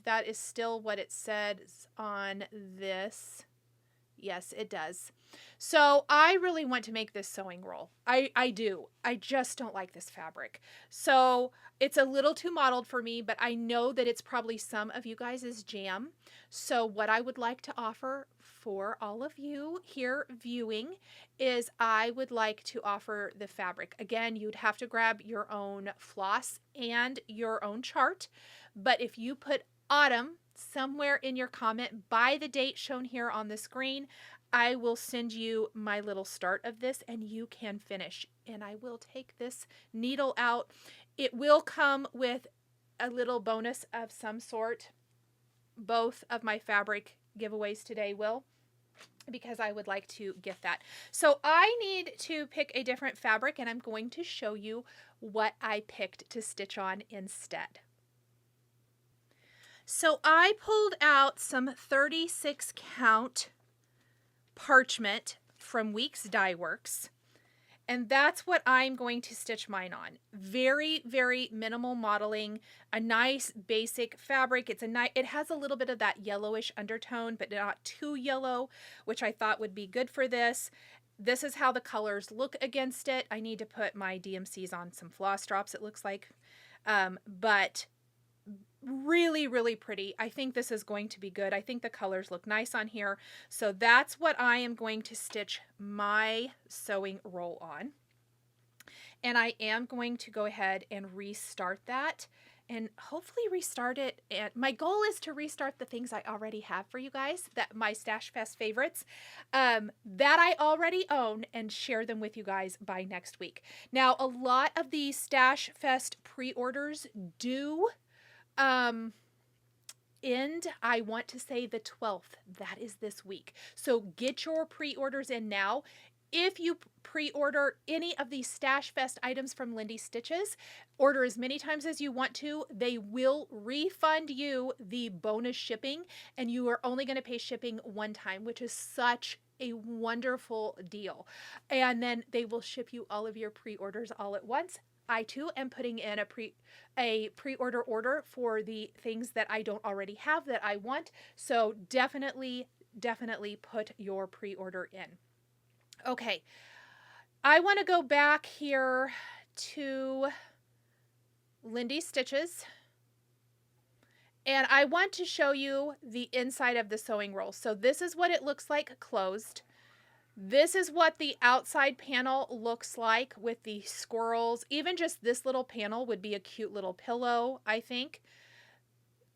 that is still what it says on this. Yes, it does. So I really want to make this sewing roll. I do. I just don't like this fabric. So it's a little too mottled for me, but I know that it's probably some of you guys' jam. So what I would like to offer for all of you here viewing is I would like to offer the fabric. Again, you'd have to grab your own floss and your own chart. But if you put autumn somewhere in your comment by the date shown here on the screen, I will send you my little start of this and you can finish. And I will take this needle out. It will come with a little bonus of some sort. Both of my fabric giveaways today will, because I would like to get that. So I need to pick a different fabric and I'm going to show you what I picked to stitch on instead. So I pulled out some 36 count parchment from Weeks Dye Works, and that's what I'm going to stitch mine on. Very, very minimal modeling, a nice basic fabric. It has a little bit of that yellowish undertone, but not too yellow, which I thought would be good for this. This is how the colors look against it. I need to put my DMCs on some floss drops, it looks like, but really, really pretty. I think this is going to be good. I think the colors look nice on here. So that's what I am going to stitch my sewing roll on. And I am going to go ahead and restart that and hopefully restart it. And my goal is to restart the things I already have for you guys, that my Stash Fest favorites, that I already own, and share them with you guys by next week. Now, a lot of the Stash Fest pre-orders do end, I want to say the 12th. That is this week. So get your pre-orders in now. If you pre-order any of these Stash Fest items from Lindy Stitches, order as many times as you want to. They will refund you the bonus shipping, and you are only going to pay shipping one time, which is such a wonderful deal. And then they will ship you all of your pre-orders all at once. I too am putting in a pre-order order for the things that I don't already have that I want. So definitely put your pre-order in. Okay, I want to go back here to Lindy Stitches, and I want to show you the inside of the sewing roll. So this is what it looks like closed. This is what the outside panel looks like with the squirrels. Even just this little panel would be a cute little pillow, I think.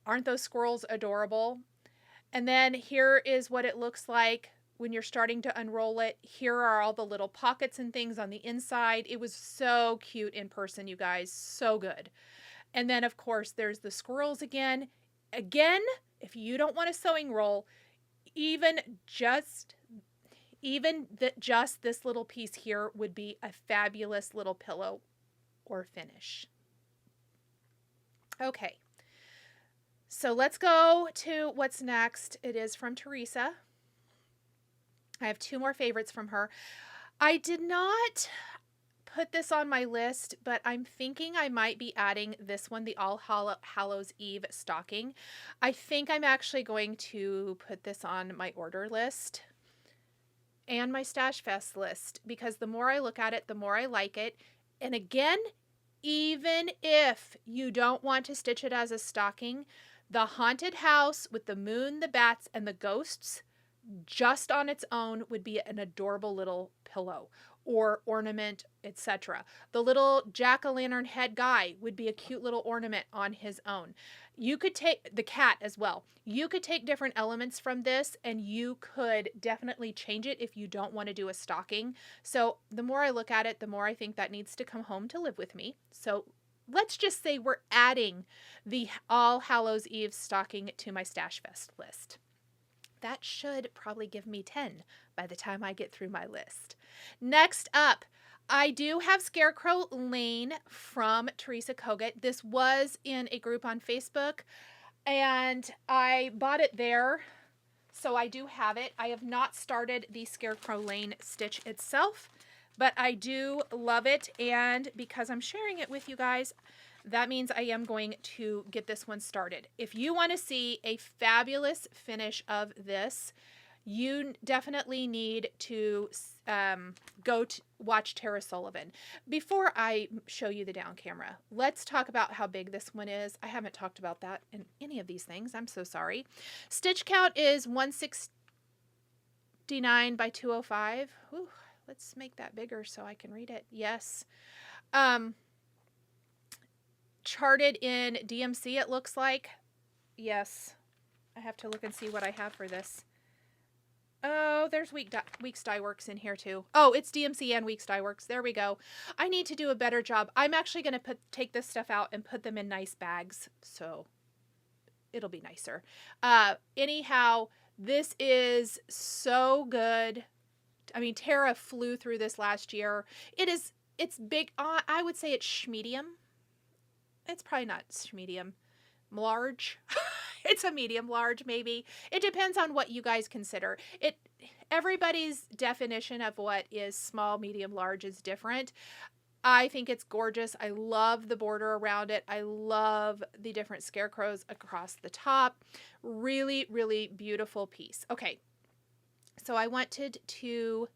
Aren't those squirrels adorable? And then here is what it looks like when you're starting to unroll it. Here are all the little pockets and things on the inside. It was so cute in person, you guys. So good. And then, of course, there's the squirrels again. Again, if you don't want a sewing roll, even just this little piece here would be a fabulous little pillow or finish. Okay, so let's go to what's next. It is from Teresa. I have two more favorites from her. I did not put this on my list, but I'm thinking I might be adding this one, the All Hallows Eve stocking. I think I'm actually going to put this on my order list and my Stash Fest list, because the more I look at it, the more I like it. And again, even if you don't want to stitch it as a stocking, the haunted house with the moon, the bats, and the ghosts just on its own would be an adorable little pillow or ornament, etc. The little jack-o'-lantern head guy would be a cute little ornament on his own. You could take the cat as well. You could take different elements from this and you could definitely change it if you don't want to do a stocking. So the more I look at it, the more I think that needs to come home to live with me. So let's just say we're adding the All Hallows Eve stocking to my Stash Fest list. That should probably give me 10 by the time I get through my list. Next up, I do have Scarecrow Lane from Teresa Kogut. This was in a group on Facebook. And I bought it there, so I do have it. I have not started the Scarecrow Lane stitch itself, but I do love it, and because I'm sharing it with you guys, that means I am going to get this one started. If you want to see a fabulous finish of this, you definitely need to go to watch Tara Sullivan. Before I show you the down camera, let's talk about how big this one is. I haven't talked about that in any of these things. I'm so sorry. Stitch count is 169 by 205. Whew, let's make that bigger so I can read it. Yes. Charted in DMC, it looks like. Yes. I have to look and see what I have for this. Oh, there's Weeks Dye Works in here too. Oh, it's DMC and Weeks Dye Works. There we go. I need to do a better job. I'm actually going to take this stuff out and put them in nice bags, so it'll be nicer. Anyhow, this is so good. I mean, Tara flew through this last year. It's big. I would say it's medium. It's probably not medium. Large. It's a medium large, maybe. It depends on what you guys consider. Everybody's definition of what is small, medium, large is different. I think it's gorgeous. I love the border around it. I love the different scarecrows across the top. Really, really beautiful piece. Okay, so I wanted to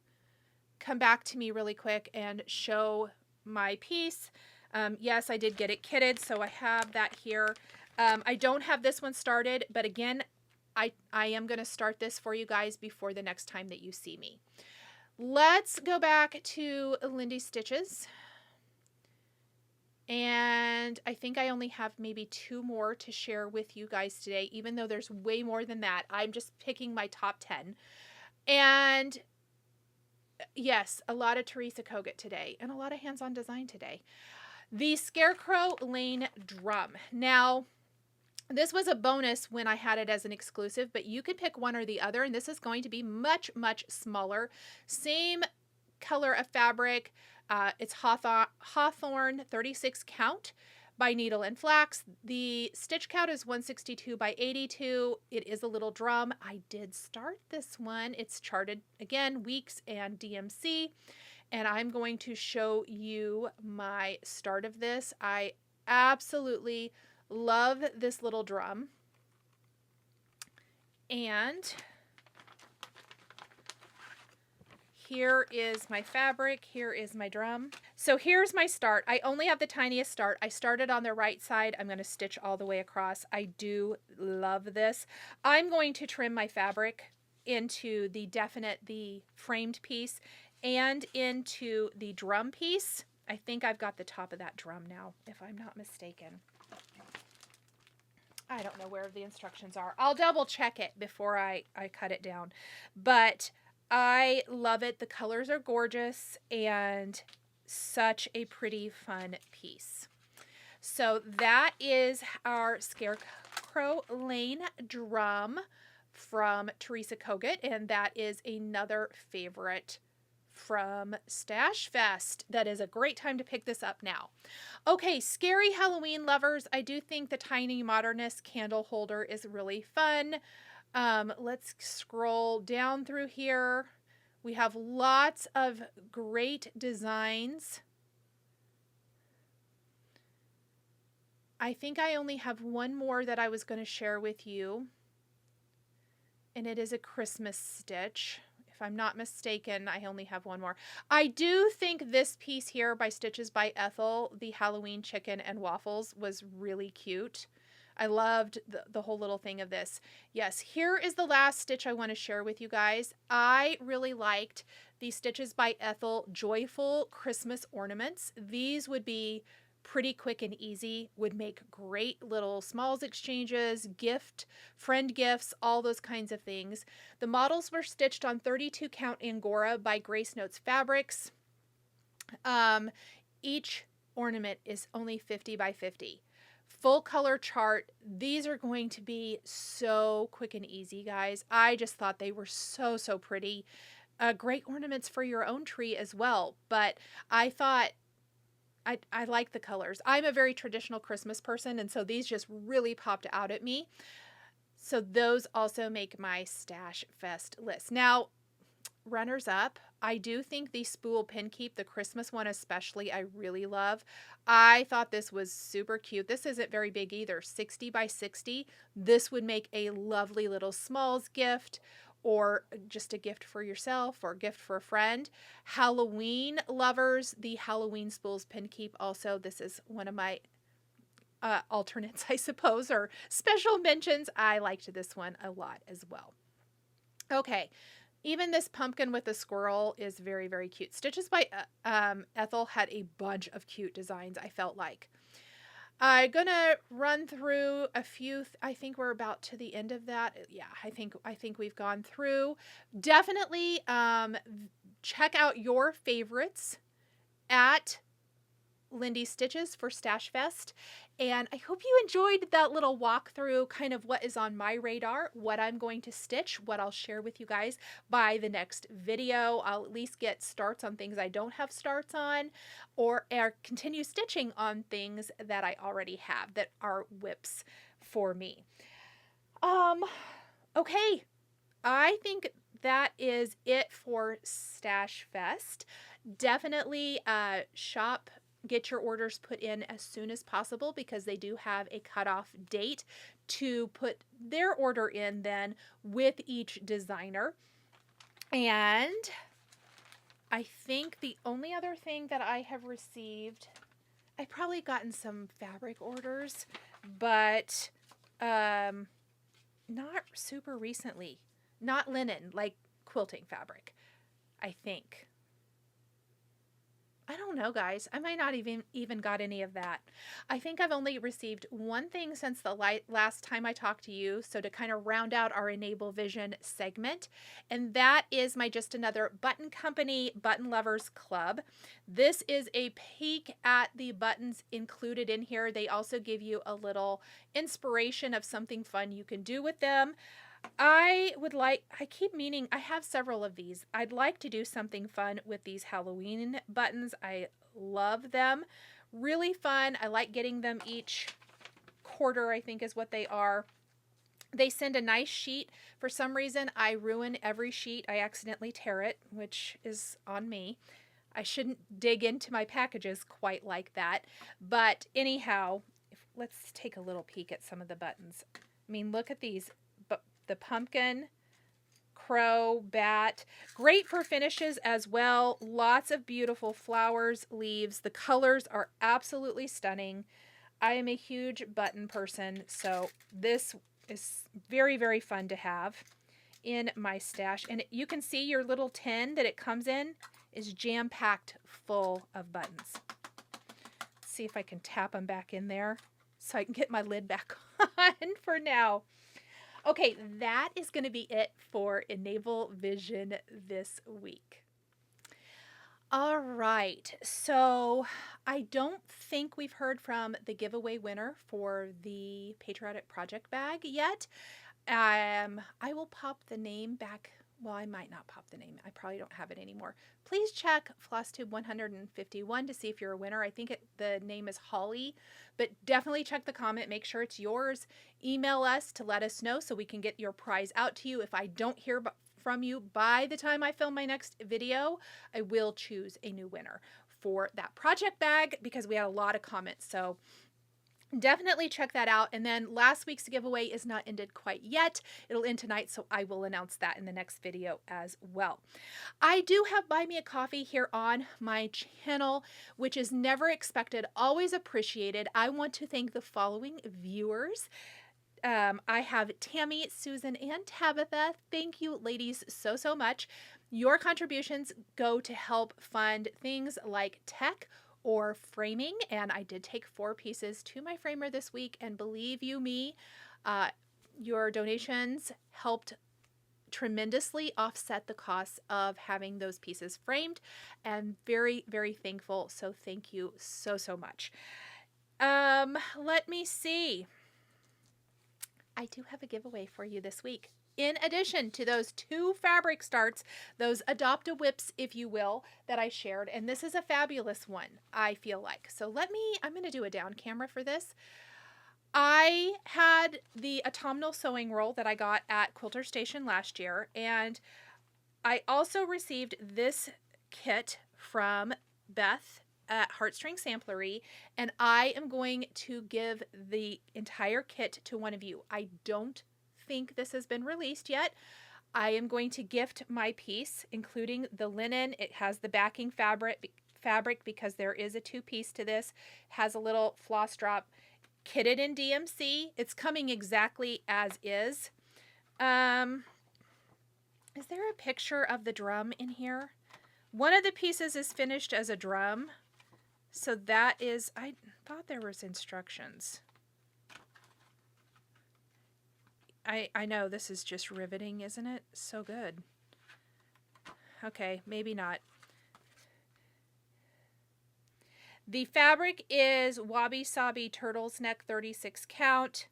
come back to me really quick and show my piece. Yes, I did get it kitted, so I have that here. I don't have this one started, but again, I am going to start this for you guys before the next time that you see me. Let's go back to Lindy Stitches. And I think I only have maybe 2 more to share with you guys today, even though there's way more than that. I'm just picking my top 10. And yes, a lot of Teresa Kogut today and a lot of hands-on design today. The Scarecrow Lane drum. Now, this was a bonus when I had it as an exclusive, but you could pick one or the other, and this is going to be much, much smaller. Same color of fabric. It's Hawthorne 36 count by Needle and Flax. The stitch count is 162 by 82. It is a little drum. I did start this one. It's charted, again, Weeks and DMC. And I'm going to show you my start of this. I absolutely love this little drum. And here is my fabric. Here is my drum. So here's my start. I only have the tiniest start. I started on the right side. I'm going to stitch all the way across. I do love this. I'm going to trim my fabric into the framed piece and into the drum piece. I think I've got the top of that drum now, if I'm not mistaken. I don't know where the instructions are. I'll double check it before I cut it down. But I love it. The colors are gorgeous and such a pretty, fun piece. So that is our Scarecrow Lane drum from Teresa Kogut, and that is another favorite from Stash Fest. That is a great time to pick this up now. Okay, scary Halloween lovers, I do think the Tiny Modernist candle holder is really fun. Let's scroll down through here. We have lots of great designs. I think I only have one more that I was going to share with you, and it is a Christmas stitch. If I'm not mistaken, I only have one more. I do think this piece here by Stitches by Ethel, the Halloween chicken and waffles, was really cute. I loved the whole little thing of this. Yes, here is the last stitch I want to share with you guys. I really liked the Stitches by Ethel Joyful Christmas Ornaments. These would be pretty quick and easy, would make great little smalls exchanges, friend gifts, all those kinds of things. The models were stitched on 32 count Angora by Grace Notes Fabrics. Each ornament is only 50 by 50. Full color chart. These are going to be so quick and easy, guys. I just thought they were so, so pretty. Great ornaments for your own tree as well. But I thought I like the colors. I'm a very traditional Christmas person, and so these just really popped out at me. So those also make my Stash Fest list. Now, runners up, I do think the spool pin keep, the Christmas one especially, I really love. I thought this was super cute. This isn't very big either, 60 by 60. This would make a lovely little smalls gift, or just a gift for yourself, or a gift for a friend. Halloween lovers, the Halloween spools pin keep also. This is one of my alternates, I suppose, or special mentions. I liked this one a lot as well. Okay, even this pumpkin with a squirrel is very, very cute. Stitches by Ethel had a bunch of cute designs, I felt like. I'm gonna run through a few. I think we're about to the end of that. Yeah, I think we've gone through. Definitely check out your favorites at Lindy Stitches for Stash Fest. And I hope you enjoyed that little walkthrough, kind of what is on my radar, what I'm going to stitch, what I'll share with you guys by the next video. I'll at least get starts on things I don't have starts on, or continue stitching on things that I already have that are WIPs for me. Okay, I think that is it for Stash Fest. Definitely get your orders put in as soon as possible, because they do have a cutoff date to put their order in then with each designer. And I think the only other thing that I have received, I've probably gotten some fabric orders, but not super recently. Not linen, like quilting fabric, I think. I don't know, guys. I might not even got any of that. I think I've only received one thing since the last time I talked to you, so to kind of round out our Enable Vision segment, and that is my Just Another Button Company Button Lovers Club. This is a peek at the buttons included in here. They also give you a little inspiration of something fun you can do with them. I keep meaning, I have several of these. I'd like to do something fun with these Halloween buttons. I love them. Really fun. I like getting them each quarter, I think is what they are. They send a nice sheet. For some reason, I ruin every sheet. I accidentally tear it, which is on me. I shouldn't dig into my packages quite like that. But anyhow, let's take a little peek at some of the buttons. I mean, look at these. The pumpkin, crow, bat, great for finishes as well. Lots of beautiful flowers, leaves. The colors are absolutely stunning. I am a huge button person, so this is very, very fun to have in my stash. And you can see your little tin that it comes in is jam-packed full of buttons. Let's see if I can tap them back in there so I can get my lid back on for now. Okay, that is going to be it for Enable Vision this week. All right, so I don't think we've heard from the giveaway winner for the Patriotic Project bag yet. I will pop the name back. Well, I might not pop the name. I probably don't have it anymore. Please check Flosstube 151 to see if you're a winner. I think the name is Holly, but definitely check the comment. Make sure it's yours. Email us to let us know so we can get your prize out to you. If I don't hear from you by the time I film my next video, I will choose a new winner for that project bag, because we had a lot of comments. So definitely check that out. And then last week's giveaway is not ended quite yet. It'll end tonight, so I will announce that in the next video as well. I do have Buy Me a Coffee here on my channel, which is never expected, always appreciated. I want to thank the following viewers. I have Tammy, Susan, and Tabitha. Thank you, ladies, so much. Your contributions go to help fund things like tech or framing, and I did take 4 pieces to my framer this week, and believe you me, your donations helped tremendously offset the costs of having those pieces framed, and very, very thankful. So thank you so much. Let me see. I do have a giveaway for you this week. in addition to those 2 fabric starts, those adopt-a-WIPs, if you will, that I shared. And this is a fabulous one, I feel like. So I'm going to do a down camera for this. I had the autumnal sewing roll that I got at Quilter Station last year, and I also received this kit from Beth at Heartstring Samplery, and I am going to give the entire kit to one of you. I don't think this has been released yet. I am going to gift my piece, including the linen. It has the backing fabric because there is a 2-piece to this. It has a little floss drop, kitted in DMC. It's coming exactly as is. Is there a picture of the drum in here? One of the pieces is finished as a drum. So that is, I thought there was instructions. I know this is just riveting, isn't it? So good. Okay, maybe not. The fabric is Wabi Sabi Turtle's Neck 36 count.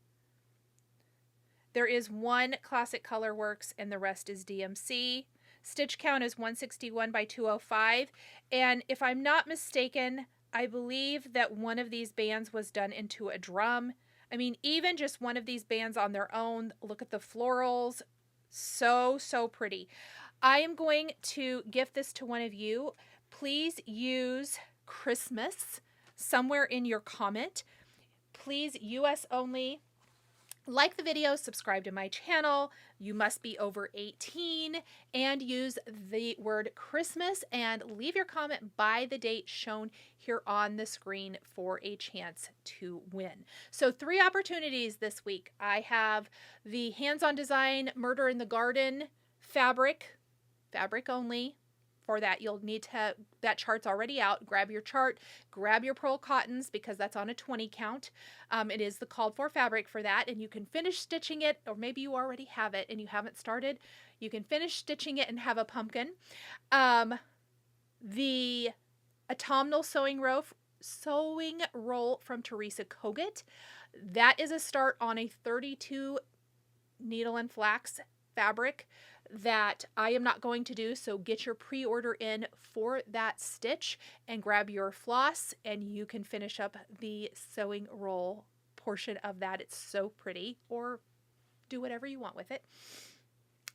There is 1 Classic Color Works and the rest is DMC. Stitch count is 161 by 205. And if I'm not mistaken, I believe that one of these bands was done into a drum. I mean, even just one of these bands on their own, look at the florals. So, so pretty. I am going to gift this to one of you. Please use Christmas somewhere in your comment. Please, US only. Like the video, subscribe to my channel. You must be over 18 and use the word Christmas and leave your comment by the date shown here on the screen for a chance to win. So 3 opportunities this week. I have the hands-on design Murder in the Garden fabric only. For that, you'll need to, that chart's already out. Grab your chart, grab your pearl cottons because that's on a 20 count. It is the called for fabric for that, and you can finish stitching it, or maybe you already have it and you haven't started. You can finish stitching it and have a pumpkin. The autumnal sewing roll from Teresa Kogut. That is a start on a 32 needle and flax fabric that I am not going to do, so get your pre-order in for that stitch and grab your floss and you can finish up the sewing roll portion of that. It's so pretty, or do whatever you want with it.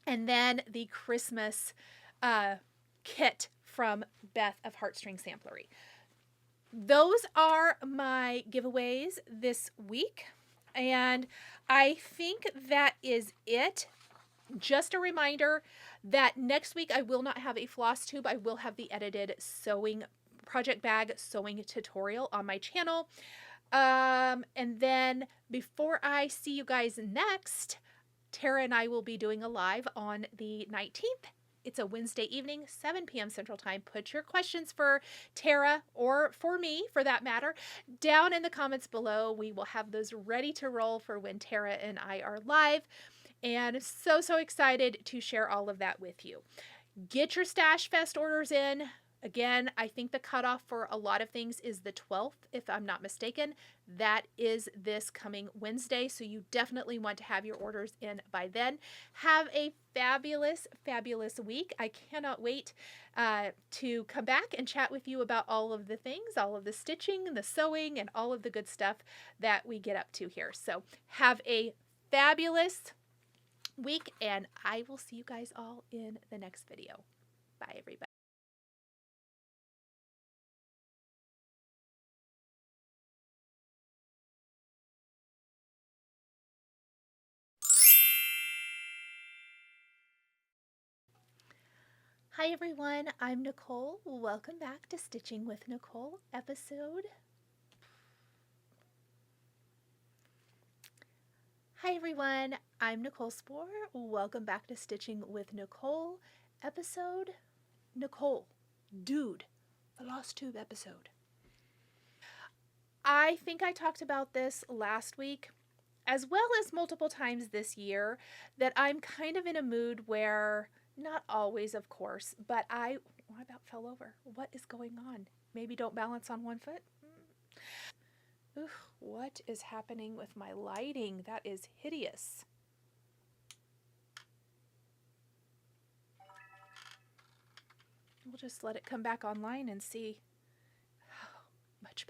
And then the Christmas kit from Beth of Heartstring Samplery. Those are my giveaways this week, and I think that is it. Just a reminder that next week I will not have a Flosstube. I will have the edited sewing project bag sewing tutorial on my channel. And then before I see you guys next, Tara and I will be doing a live on the 19th. It's a Wednesday evening, 7 p.m. Central Time. Put your questions for Tara, or for me for that matter, down in the comments below. We will have those ready to roll for when Tara and I are live. And so excited to share all of that with you. Get your Stash Fest orders in. Again, I think the cutoff for a lot of things is the 12th, if I'm not mistaken. That is this coming Wednesday, so you definitely want to have your orders in by then. Have a fabulous, fabulous week. I cannot wait to come back and chat with you about all of the things, all of the stitching, the sewing, and all of the good stuff that we get up to here. So have a fabulous week, and I will see you guys all in the next video. Bye, everybody. Hi everyone, I'm Nicole. Welcome back to Stitching with Nicole episode. Hi everyone, I'm Nicole Spohr. Welcome back to Stitching with Nicole episode. Nicole, dude, the Flosstube episode. I think I talked about this last week, as well as multiple times this year, that I'm kind of in a mood where, not always of course, but I about fell over. What is going on? Maybe don't balance on one foot? Ooh, what is happening with my lighting? That is hideous. we'll just let it come back online and see. Oh, much